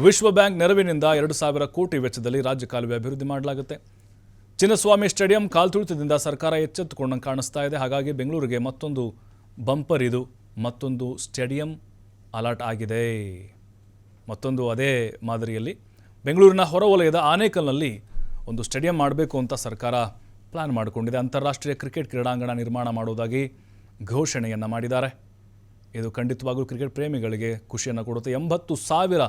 ವಿಶ್ವ ಬ್ಯಾಂಕ್ ನೆರವಿನಿಂದ 2,000 ಕೋಟಿ ವೆಚ್ಚದಲ್ಲಿ ರಾಜ್ಯ ಕಾಲುವೆ ಅಭಿವೃದ್ಧಿ ಮಾಡಲಾಗುತ್ತೆ. ಚಿನ್ನಸ್ವಾಮಿ ಸ್ಟೇಡಿಯಂ ಕಾಲ್ತುಳಿತದಿಂದ ಸರ್ಕಾರ ಎಚ್ಚೆತ್ತುಕೊಂಡಂಗೆ ಕಾಣಿಸ್ತಾ ಇದೆ. ಹಾಗಾಗಿ ಬೆಂಗಳೂರಿಗೆ ಮತ್ತೊಂದು ಬಂಪರ್ ಇದು, ಮತ್ತೊಂದು ಸ್ಟೇಡಿಯಂ ಅಲರ್ಟ್ ಆಗಿದೆ. ಮತ್ತೊಂದು ಅದೇ ಮಾದರಿಯಲ್ಲಿ ಬೆಂಗಳೂರಿನ ಹೊರವಲಯದ ಆನೇಕಲ್ನಲ್ಲಿ ಒಂದು ಸ್ಟೇಡಿಯಂ ಮಾಡಬೇಕು ಅಂತ ಸರ್ಕಾರ ಪ್ಲಾನ್ ಮಾಡಿಕೊಂಡಿದೆ. ಅಂತಾರಾಷ್ಟ್ರೀಯ ಕ್ರಿಕೆಟ್ ಕ್ರೀಡಾಂಗಣ ನಿರ್ಮಾಣ ಮಾಡುವುದಾಗಿ ಘೋಷಣೆಯನ್ನು ಮಾಡಿದ್ದಾರೆ. ಇದು ಖಂಡಿತವಾಗೂ ಕ್ರಿಕೆಟ್ ಪ್ರೇಮಿಗಳಿಗೆ ಖುಷಿಯನ್ನು ಕೊಡುತ್ತೆ. 80,000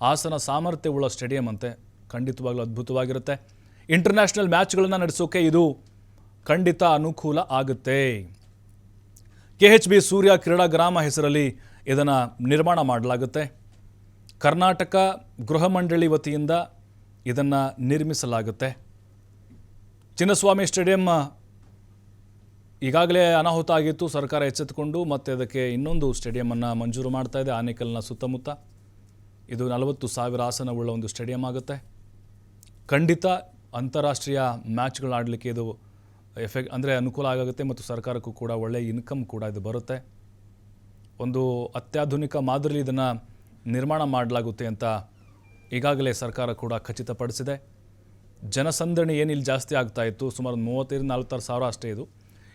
ಆಸನ ಸಾಮರ್ಥ್ಯವುಳ್ಳ ಸ್ಟೇಡಿಯಂ ಅಂತೆ. ಖಂಡಿತವಾಗ್ಲೂ ಅದ್ಭುತವಾಗಿರುತ್ತೆ. ಇಂಟರ್ನ್ಯಾಷನಲ್ ಮ್ಯಾಚ್ಗಳನ್ನು ನಡೆಸೋಕೆ ಇದು ಖಂಡಿತ ಅನುಕೂಲ ಆಗುತ್ತೆ. KHB ಸೂರ್ಯ ಕ್ರೀಡಾಗ್ರಾಮ ಹೆಸರಲ್ಲಿ ಇದನ್ನು ನಿರ್ಮಾಣ ಮಾಡಲಾಗುತ್ತೆ. ಕರ್ನಾಟಕ ಗೃಹ ಮಂಡಳಿ ವತಿಯಿಂದ ಇದನ್ನು ನಿರ್ಮಿಸಲಾಗುತ್ತೆ. ಚಿನ್ನಸ್ವಾಮಿ ಸ್ಟೇಡಿಯಂ ಈಗಾಗಲೇ ಅನಾಹುತ ಆಗಿತ್ತು. ಸರ್ಕಾರ ಎಚ್ಚೆತ್ತುಕೊಂಡು ಮತ್ತೆ ಅದಕ್ಕೆ ಇನ್ನೊಂದು ಸ್ಟೇಡಿಯಮನ್ನು ಮಂಜೂರು ಮಾಡ್ತಾ ಇದೆ ಆನೇಕಲ್ನ ಸುತ್ತಮುತ್ತ. ಇದು 40,000 ಆಸನವುಳ್ಳ ಒಂದು ಸ್ಟೇಡಿಯಂ ಆಗುತ್ತೆ. ಖಂಡಿತ ಅಂತಾರಾಷ್ಟ್ರೀಯ ಮ್ಯಾಚ್ಗಳು ಆಡಲಿಕ್ಕೆ ಇದು ಅನುಕೂಲ ಆಗುತ್ತೆ ಮತ್ತು ಸರ್ಕಾರಕ್ಕೂ ಕೂಡ ಒಳ್ಳೆಯ ಇನ್ಕಮ್ ಕೂಡ ಇದು ಬರುತ್ತೆ. ಒಂದು ಅತ್ಯಾಧುನಿಕ ಮಾದರಿಯಲ್ಲಿ ಇದನ್ನು ನಿರ್ಮಾಣ ಮಾಡಲಾಗುತ್ತೆ ಅಂತ ಈಗಾಗಲೇ ಸರ್ಕಾರ ಕೂಡ ಖಚಿತಪಡಿಸಿದೆ. ಜನಸಂದಣಿ ಏನಿಲ್ಲಿ ಜಾಸ್ತಿ ಆಗ್ತಾ ಇತ್ತು, ಸುಮಾರು 35,000-40,000 ಸಾವಿರ ಅಷ್ಟೇ ಇದು.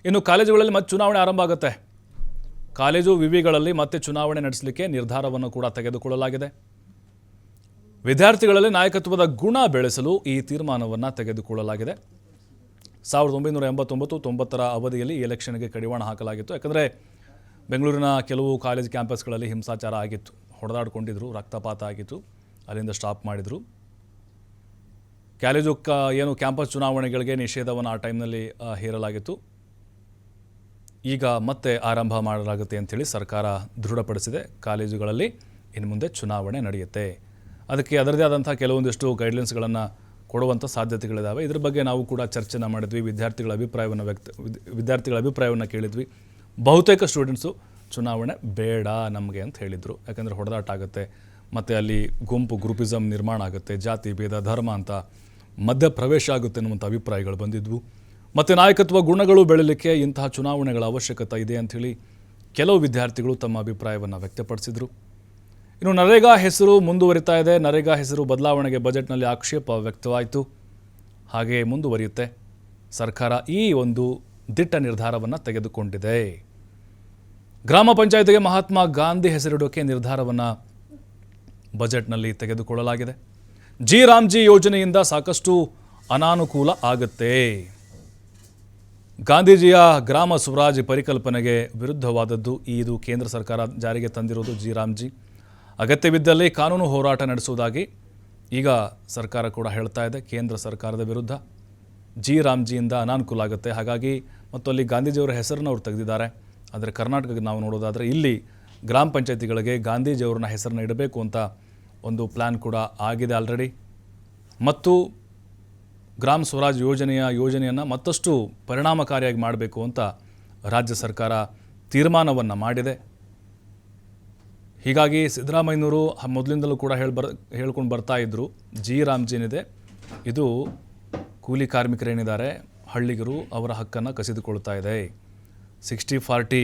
ಇನ್ನು ಕಾಲೇಜುಗಳಲ್ಲಿ ಮತ್ತೆ ಚುನಾವಣೆ ಆರಂಭ ಆಗುತ್ತೆ. ಕಾಲೇಜು ವಿವಿಗಳಲ್ಲಿ ಮತ್ತೆ ಚುನಾವಣೆ ನಡೆಸಲಿಕ್ಕೆ ನಿರ್ಧಾರವನ್ನು ಕೂಡ ತೆಗೆದುಕೊಳ್ಳಲಾಗಿದೆ. ವಿದ್ಯಾರ್ಥಿಗಳಲ್ಲಿ ನಾಯಕತ್ವದ ಗುಣ ಬೆಳೆಸಲು ಈ ತೀರ್ಮಾನವನ್ನು ತೆಗೆದುಕೊಳ್ಳಲಾಗಿದೆ. 1989-90 ಅವಧಿಯಲ್ಲಿ ಈ ಎಲೆಕ್ಷನ್ಗೆ ಕಡಿವಾಣ ಹಾಕಲಾಗಿತ್ತು. ಯಾಕಂದರೆ ಬೆಂಗಳೂರಿನ ಕೆಲವು ಕಾಲೇಜ್ ಕ್ಯಾಂಪಸ್ಗಳಲ್ಲಿ ಹಿಂಸಾಚಾರ ಆಗಿತ್ತು, ಹೊಡೆದಾಡಿಕೊಂಡಿದ್ರು, ರಕ್ತಪಾತ ಆಗಿತ್ತು. ಅಲ್ಲಿಂದ ಸ್ಟಾಪ್ ಮಾಡಿದರು. ಕಾಲೇಜು ಏನು ಕ್ಯಾಂಪಸ್ ಚುನಾವಣೆಗಳಿಗೆ ನಿಷೇಧವನ್ನು ಆ ಟೈಮ್ನಲ್ಲಿ ಹೇರಲಾಗಿತ್ತು. ಈಗ ಮತ್ತೆ ಆರಂಭ ಮಾಡಲಾಗುತ್ತೆ ಅಂಥೇಳಿ ಸರ್ಕಾರ ದೃಢಪಡಿಸಿದೆ. ಕಾಲೇಜುಗಳಲ್ಲಿ ಇನ್ನು ಮುಂದೆ ಚುನಾವಣೆ ನಡೆಯುತ್ತೆ. ಅದಕ್ಕೆ ಅದರದೇ ಆದಂಥ ಕೆಲವೊಂದಿಷ್ಟು ಗೈಡ್ಲೈನ್ಸ್ಗಳನ್ನು ಕೊಡುವಂಥ ಸಾಧ್ಯತೆಗಳಿದ್ದಾವೆ. ಇದ್ರ ಬಗ್ಗೆ ನಾವು ಕೂಡ ಚರ್ಚೆನ ಮಾಡಿದ್ವಿ. ವಿದ್ಯಾರ್ಥಿಗಳ ಅಭಿಪ್ರಾಯವನ್ನು ಕೇಳಿದ್ವಿ. ಬಹುತೇಕ ಸ್ಟೂಡೆಂಟ್ಸು ಚುನಾವಣೆ ಬೇಡ ನಮಗೆ ಅಂತ ಹೇಳಿದರು. ಯಾಕಂದರೆ ಹೊಡೆದಾಟ ಆಗುತ್ತೆ, ಮತ್ತು ಅಲ್ಲಿ ಗ್ರೂಪಿಸಮ್ ನಿರ್ಮಾಣ ಆಗುತ್ತೆ, ಜಾತಿ ಭೇದ ಧರ್ಮ ಅಂತ ಮಧ್ಯಪ್ರವೇಶ ಆಗುತ್ತೆ ಅನ್ನುವಂಥ ಅಭಿಪ್ರಾಯಗಳು ಬಂದಿದ್ವು. ಮತ್ತು ನಾಯಕತ್ವ ಗುಣಗಳು ಬೆಳೀಲಿಕ್ಕೆ ಇಂತಹ ಚುನಾವಣೆಗಳ ಅವಶ್ಯಕತೆ ಇದೆ ಅಂಥೇಳಿ ಕೆಲವು ವಿದ್ಯಾರ್ಥಿಗಳು ತಮ್ಮ ಅಭಿಪ್ರಾಯವನ್ನು ವ್ಯಕ್ತಪಡಿಸಿದರು. ಇನ್ನು ನರೇಗಾ ಹೆಸರು ಮುಂದುವರಿತಾ ಇದೆ. ನರೇಗಾ ಹೆಸರು ಬದಲಾವಣೆಗೆ ಬಜೆಟ್ನಲ್ಲಿ ಆಕ್ಷೇಪ ವ್ಯಕ್ತವಾಯಿತು. ಹಾಗೆ ಮುಂದುವರಿಯುತ್ತೆ. ಸರ್ಕಾರ ಈ ಒಂದು ದಿಟ್ಟ ನಿರ್ಧಾರವನ್ನು ತೆಗೆದುಕೊಂಡಿದೆ. ಗ್ರಾಮ ಪಂಚಾಯತಿಗೆ ಮಹಾತ್ಮ ಗಾಂಧಿ ಹೆಸರಿಡೋಕೆ ನಿರ್ಧಾರವನ್ನು ಬಜೆಟ್ನಲ್ಲಿ ತೆಗೆದುಕೊಳ್ಳಲಾಗಿದೆ. ರಾಮ್ಜಿ ಯೋಜನೆಯಿಂದ ಸಾಕಷ್ಟು ಅನಾನುಕೂಲ ಆಗುತ್ತೆ. ಗಾಂಧೀಜಿಯ ಗ್ರಾಮ ಸ್ವರಾಜ್ ಪರಿಕಲ್ಪನೆಗೆ ವಿರುದ್ಧವಾದದ್ದು ಇದು ಕೇಂದ್ರ ಸರ್ಕಾರ ಜಾರಿಗೆ ತಂದಿರೋದು ರಾಮ್ಜಿ. ಅಗತ್ಯವಿದ್ದಲ್ಲಿ ಕಾನೂನು ಹೋರಾಟ ನಡೆಸುವುದಾಗಿ ಈಗ ಸರ್ಕಾರ ಕೂಡ ಹೇಳ್ತಾ ಇದೆ. ಕೇಂದ್ರ ಸರ್ಕಾರದ ವಿರುದ್ಧ ರಾಮ್ಜಿಯಿಂದ ಅನಾನುಕೂಲ ಆಗುತ್ತೆ. ಹಾಗಾಗಿ ಮತ್ತು ಅಲ್ಲಿ ಗಾಂಧೀಜಿಯವರ ಹೆಸರನ್ನು ಅವರು ತೆಗೆದಿದ್ದಾರೆ. ಆದರೆ ಕರ್ನಾಟಕಕ್ಕೆ ನಾವು ನೋಡೋದಾದರೆ ಇಲ್ಲಿ ಗ್ರಾಮ ಪಂಚಾಯತಿಗಳಿಗೆ ಗಾಂಧೀಜಿಯವ್ರನ್ನ ಹೆಸರನ್ನು ಇಡಬೇಕು ಅಂತ ಒಂದು ಪ್ಲ್ಯಾನ್ ಕೂಡ ಆಗಿದೆ ಆಲ್ರೆಡಿ. ಮತ್ತು ಗ್ರಾಮ ಸ್ವರಾಜ್ ಯೋಜನೆಯನ್ನು ಮತ್ತಷ್ಟು ಪರಿಣಾಮಕಾರಿಯಾಗಿ ಮಾಡಬೇಕು ಅಂತ ರಾಜ್ಯ ಸರ್ಕಾರ ತೀರ್ಮಾನವನ್ನು ಮಾಡಿದೆ. ಹೀಗಾಗಿ ಸಿದ್ದರಾಮಯ್ಯನವರು ಮೊದಲಿಂದಲೂ ಕೂಡ ಹೇಳ್ಕೊಂಡು ಬರ್ತಾ ಇದ್ದರು, ರಾಮ್ಜಿ ಏನಿದೆ ಇದು ಕೂಲಿ ಕಾರ್ಮಿಕರೇನಿದ್ದಾರೆ ಹಳ್ಳಿಗರು ಅವರ ಹಕ್ಕನ್ನು ಕಸಿದುಕೊಳ್ತಾ ಇದೆ. 60-40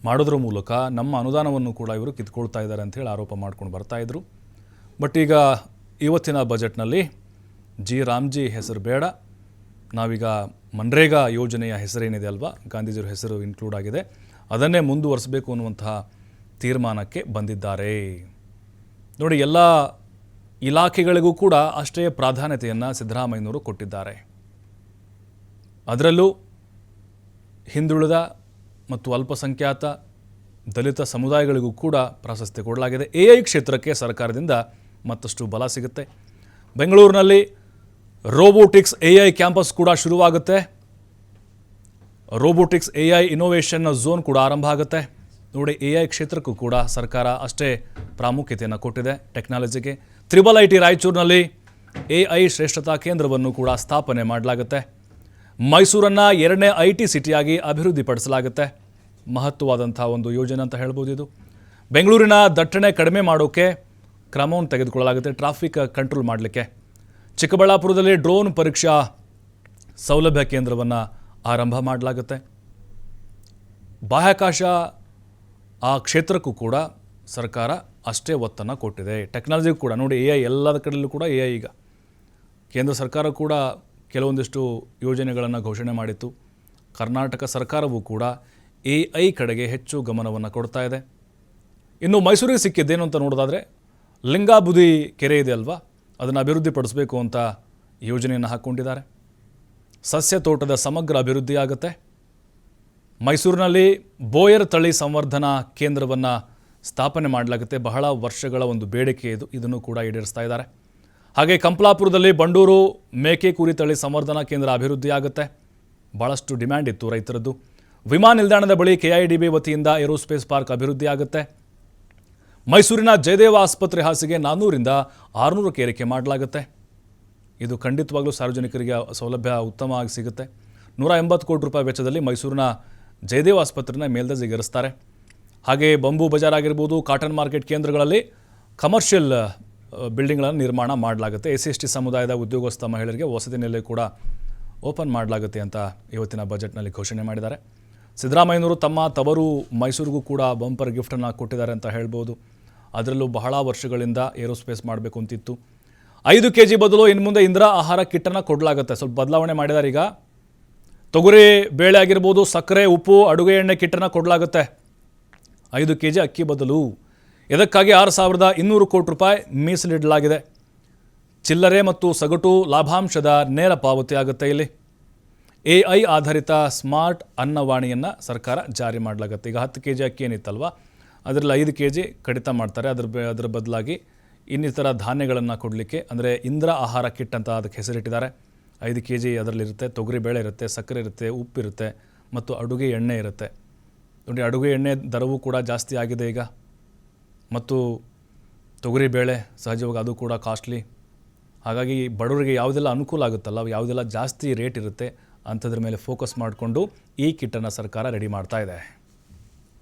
ಮಾಡೋದ್ರ ಮೂಲಕ ನಮ್ಮ ಅನುದಾನವನ್ನು ಕೂಡ ಇವರು ಕಿತ್ಕೊಳ್ತಾ ಇದ್ದಾರೆ ಅಂಥೇಳಿ ಆರೋಪ ಮಾಡ್ಕೊಂಡು ಬರ್ತಾಯಿದ್ರು. ಬಟ್ ಈಗ ಇವತ್ತಿನ ಬಜೆಟ್ನಲ್ಲಿ ರಾಮ್ಜಿ ಹೆಸರು ಬೇಡ, ನಾವೀಗ ಮನ್ರೇಗಾ ಯೋಜನೆಯ ಹೆಸರೇನಿದೆ ಅಲ್ವಾ, ಗಾಂಧೀಜಿಯವರ ಹೆಸರು ಇನ್ಕ್ಲೂಡ್ ಆಗಿದೆ, ಅದನ್ನೇ ಮುಂದುವರಿಸಬೇಕು ಅನ್ನುವಂತಹ ತೀರ್ಮಾನಕ್ಕೆ ಬಂದಿದ್ದಾರೆ. ನೋಡಿ, ಎಲ್ಲ ಇಲಾಖೆಗಳಿಗೂ ಕೂಡ ಅಷ್ಟೇ ಪ್ರಾಧಾನ್ಯತೆಯನ್ನು ಸಿದ್ದರಾಮಯ್ಯನವರು ಕೊಟ್ಟಿದ್ದಾರೆ. ಅದರಲ್ಲೂ ಹಿಂದುಳಿದ ಮತ್ತು ಅಲ್ಪಸಂಖ್ಯಾತ ದಲಿತ ಸಮುದಾಯಗಳಿಗೂ ಕೂಡ ಪ್ರಾಶಸ್ತ್ಯ ಕೊಡಲಾಗಿದೆ. AI ಕ್ಷೇತ್ರಕ್ಕೆ ಸರ್ಕಾರದಿಂದ ಮತ್ತಷ್ಟು ಬಲ ಸಿಗುತ್ತೆ. ಬೆಂಗಳೂರಿನಲ್ಲಿ ರೋಬೋಟಿಕ್ಸ್ AI ಕ್ಯಾಂಪಸ್ ಕೂಡ ಶುರುವಾಗುತ್ತೆ. ರೋಬೋಟಿಕ್ಸ್ AI ಇನ್ನೋವೇಷನ್ ಝೋನ್ ಕೂಡ ಆರಂಭ ಆಗುತ್ತೆ. ನೋಡಿ, AI ಕ್ಷೇತ್ರಕ್ಕೂ ಕೂಡ ಸರ್ಕಾರ ಅಷ್ಟೇ ಪ್ರಾಮುಖ್ಯತೆಯನ್ನು ಕೊಟ್ಟಿದೆ. ಟೆಕ್ನಾಲಜಿಗೆ IIIT ರಾಯಚೂರಿನಲ್ಲಿ AI ಶ್ರೇಷ್ಠತಾ ಕೇಂದ್ರವನ್ನು ಕೂಡ ಸ್ಥಾಪನೆ ಮಾಡಲಾಗುತ್ತೆ. ಮೈಸೂರನ್ನು 2ನೇ IT ಸಿಟಿಯಾಗಿ ಅಭಿವೃದ್ಧಿಪಡಿಸಲಾಗುತ್ತೆ. ಮಹತ್ವವಾದಂಥ ಒಂದು ಯೋಜನೆ ಅಂತ ಹೇಳ್ಬೋದು ಇದು. ಬೆಂಗಳೂರಿನ ದಟ್ಟಣೆ ಕಡಿಮೆ ಮಾಡೋಕ್ಕೆ ಕ್ರಮವನ್ನು ತೆಗೆದುಕೊಳ್ಳಲಾಗುತ್ತೆ, ಟ್ರಾಫಿಕ್ ಕಂಟ್ರೋಲ್ ಮಾಡಲಿಕ್ಕೆ. ಚಿಕ್ಕಬಳ್ಳಾಪುರದಲ್ಲಿ ಡ್ರೋನ್ ಪರೀಕ್ಷಾ ಸೌಲಭ್ಯ ಕೇಂದ್ರವನ್ನು ಆರಂಭ ಮಾಡಲಾಗುತ್ತೆ. ಬಾಹ್ಯಾಕಾಶ ಆ ಕ್ಷೇತ್ರಕ್ಕೂ ಕೂಡ ಸರ್ಕಾರ ಅಷ್ಟೇ ಒತ್ತನ್ನು ಕೊಟ್ಟಿದೆ. ಟೆಕ್ನಾಲಜಿಗೂ ಕೂಡ ನೋಡಿ, AI ಎಲ್ಲದ ಕಡೆಯಲ್ಲೂ ಕೂಡ AI ಈಗ. ಕೇಂದ್ರ ಸರ್ಕಾರ ಕೂಡ ಕೆಲವೊಂದಿಷ್ಟು ಯೋಜನೆಗಳನ್ನು ಘೋಷಣೆ ಮಾಡಿತ್ತು. ಕರ್ನಾಟಕ ಸರ್ಕಾರವೂ ಕೂಡ AI ಕಡೆಗೆ ಹೆಚ್ಚು ಗಮನವನ್ನು ಕೊಡ್ತಾ ಇದೆ. ಇನ್ನು ಮೈಸೂರಿಗೆ ಸಿಕ್ಕಿದ್ದೇನು ಅಂತ ನೋಡೋದಾದರೆ, ಲಿಂಗಾಬುದಿ ಕೆರೆ ಇದೆ ಅಲ್ವಾ, ಅದನ್ನು ಅಭಿವೃದ್ಧಿಪಡಿಸಬೇಕು ಅಂತ ಯೋಜನೆಯನ್ನು ಹಾಕ್ಕೊಂಡಿದ್ದಾರೆ. ಸಸ್ಯ ತೋಟದ ಸಮಗ್ರ ಅಭಿವೃದ್ಧಿ ಆಗುತ್ತೆ. ಮೈಸೂರಿನಲ್ಲಿ ಬೋಯರ್ ತಳಿ ಸಂವರ್ಧನಾ ಕೇಂದ್ರವನ್ನು ಸ್ಥಾಪನೆ ಮಾಡಲಾಗುತ್ತೆ. ಬಹಳ ವರ್ಷಗಳ ಒಂದು ಬೇಡಿಕೆ ಇದು, ಇದನ್ನು ಕೂಡ ಈಡೇರಿಸ್ತಾ ಇದ್ದಾರೆ. ಹಾಗೆ ಕಂಪ್ಲಾಪುರದಲ್ಲಿ ಬಂಡೂರು ಮೇಕೆ ಕುರಿ ತಳಿ ಸಂವರ್ಧನಾ ಕೇಂದ್ರ ಅಭಿವೃದ್ಧಿ ಆಗುತ್ತೆ. ಭಾಳಷ್ಟು ಡಿಮ್ಯಾಂಡ್ ಇತ್ತು ರೈತರದ್ದು. ವಿಮಾನ ನಿಲ್ದಾಣದ ಬಳಿ KIDB ವತಿಯಿಂದ ಏರೋಸ್ಪೇಸ್ ಪಾರ್ಕ್ ಅಭಿವೃದ್ಧಿ ಆಗುತ್ತೆ. ಮೈಸೂರಿನ ಜಯದೇವ ಆಸ್ಪತ್ರೆ ಹಾಸಿಗೆ 400ರಿಂದ 600ಕ್ಕೆ ಏರಿಕೆ ಮಾಡಲಾಗುತ್ತೆ. ಇದು ಖಂಡಿತವಾಗ್ಲೂ ಸಾರ್ವಜನಿಕರಿಗೆ ಸೌಲಭ್ಯ ಉತ್ತಮವಾಗಿ ಸಿಗುತ್ತೆ. 180 ಕೋಟಿ ರೂಪಾಯಿ ವೆಚ್ಚದಲ್ಲಿ ಮೈಸೂರಿನ ಜಯದೇವ ಆಸ್ಪತ್ರೆನ ಮೇಲ್ದರ್ಜೆಗೇರಿಸ್ತಾರೆ. ಹಾಗೆ ಬಂಬೂ ಬಜಾರ್ ಆಗಿರ್ಬೋದು, ಕಾಟನ್ ಮಾರ್ಕೆಟ್ ಕೇಂದ್ರಗಳಲ್ಲಿ ಕಮರ್ಷಿಯಲ್ ಬಿಲ್ಡಿಂಗ್ಗಳನ್ನು ನಿರ್ಮಾಣ ಮಾಡಲಾಗುತ್ತೆ. SC/ST ಸಮುದಾಯದ ಉದ್ಯೋಗಸ್ಥ ಮಹಿಳೆಯರಿಗೆ ವಸತಿ ನಿಲಯ ಕೂಡ ಓಪನ್ ಮಾಡಲಾಗುತ್ತೆ ಅಂತ ಇವತ್ತಿನ ಬಜೆಟ್ನಲ್ಲಿ ಘೋಷಣೆ ಮಾಡಿದ್ದಾರೆ. ಸಿದ್ದರಾಮಯ್ಯನವರು ತಮ್ಮ ತವರು ಮೈಸೂರಿಗೂ ಕೂಡ ಬಂಪರ್ ಗಿಫ್ಟನ್ನು ಕೊಟ್ಟಿದ್ದಾರೆ ಅಂತ ಹೇಳ್ಬೋದು. ಅದರಲ್ಲೂ ಬಹಳ ವರ್ಷಗಳಿಂದ ಏರೋಸ್ಪೇಸ್ ಮಾಡಬೇಕು ಅಂತಿತ್ತು. 5 kg ಬದಲು ಇನ್ನು ಮುಂದೆ ಇಂದಿರಾ ಆಹಾರ ಕಿಟ್ಟನ್ನು ಕೊಡಲಾಗುತ್ತೆ. ಸ್ವಲ್ಪ ಬದಲಾವಣೆ ಮಾಡಿದ್ದಾರೆ. ಈಗ ತೊಗರಿ ಬೇಳೆ ಆಗಿರ್ಬೋದು, ಸಕ್ಕರೆ, ಉಪ್ಪು, ಅಡುಗೆ ಎಣ್ಣೆ ಕಿಟ್ಟನ್ನು ಕೊಡಲಾಗುತ್ತೆ. 5 kg ಅಕ್ಕಿ ಬದಲು. ಇದಕ್ಕಾಗಿ 6,200 ಕೋಟಿ ರೂಪಾಯಿ ಮೀಸಲಿಡಲಾಗಿದೆ. ಚಿಲ್ಲರೆ ಮತ್ತು ಸಗಟು ಲಾಭಾಂಶದ ನೇರ ಪಾವತಿ ಆಗುತ್ತೆ. ಇಲ್ಲಿ AI ಆಧಾರಿತ ಸ್ಮಾರ್ಟ್ ಅನ್ನವಾಣಿಯನ್ನು ಸರ್ಕಾರ ಜಾರಿ ಮಾಡಲಾಗುತ್ತೆ. ಈಗ 10 kg ಅಕ್ಕಿ ಏನಿತ್ತಲ್ವ, ಅದರಲ್ಲಿ 5 kg ಕಡಿತ ಮಾಡ್ತಾರೆ. ಅದರ ಬದಲಾಗಿ ಇನ್ನಿತರ ಧಾನ್ಯಗಳನ್ನು ಕೊಡಲಿಕ್ಕೆ, ಅಂದರೆ ಇಂದಿರಾ ಆಹಾರ ಕಿಟ್ ಅಂತ ಅದಕ್ಕೆ ಹೆಸರಿಟ್ಟಿದ್ದಾರೆ. 5 kg ಅದರಲ್ಲಿರುತ್ತೆ. ತೊಗರಿ ಬೇಳೆ ಇರುತ್ತೆ, ಸಕ್ಕರೆ ಇರುತ್ತೆ, ಉಪ್ಪಿರುತ್ತೆ ಮತ್ತು ಅಡುಗೆ ಎಣ್ಣೆ ಇರುತ್ತೆ. ನೋಡಿ, ಅಡುಗೆ ಎಣ್ಣೆ ದರವೂ ಕೂಡ ಜಾಸ್ತಿ ಆಗಿದೆ ಈಗ. ಮತ್ತು ತೊಗರಿ ಬೇಳೆ ಸಹಜವಾಗಿ ಅದು ಕೂಡ ಕಾಸ್ಟ್ಲಿ. ಹಾಗಾಗಿ ಬಡವರಿಗೆ ಯಾವುದೆಲ್ಲ ಅನುಕೂಲ ಆಗುತ್ತಲ್ಲ, ಯಾವುದೆಲ್ಲ ಜಾಸ್ತಿ ರೇಟ್ ಇರುತ್ತೆ ಅಂಥದ್ರ ಮೇಲೆ ಫೋಕಸ್ ಮಾಡಿಕೊಂಡು ಈ ಕಿಟ್ಟನ್ನು ಸರ್ಕಾರ ರೆಡಿ ಮಾಡ್ತಾ ಇದೆ.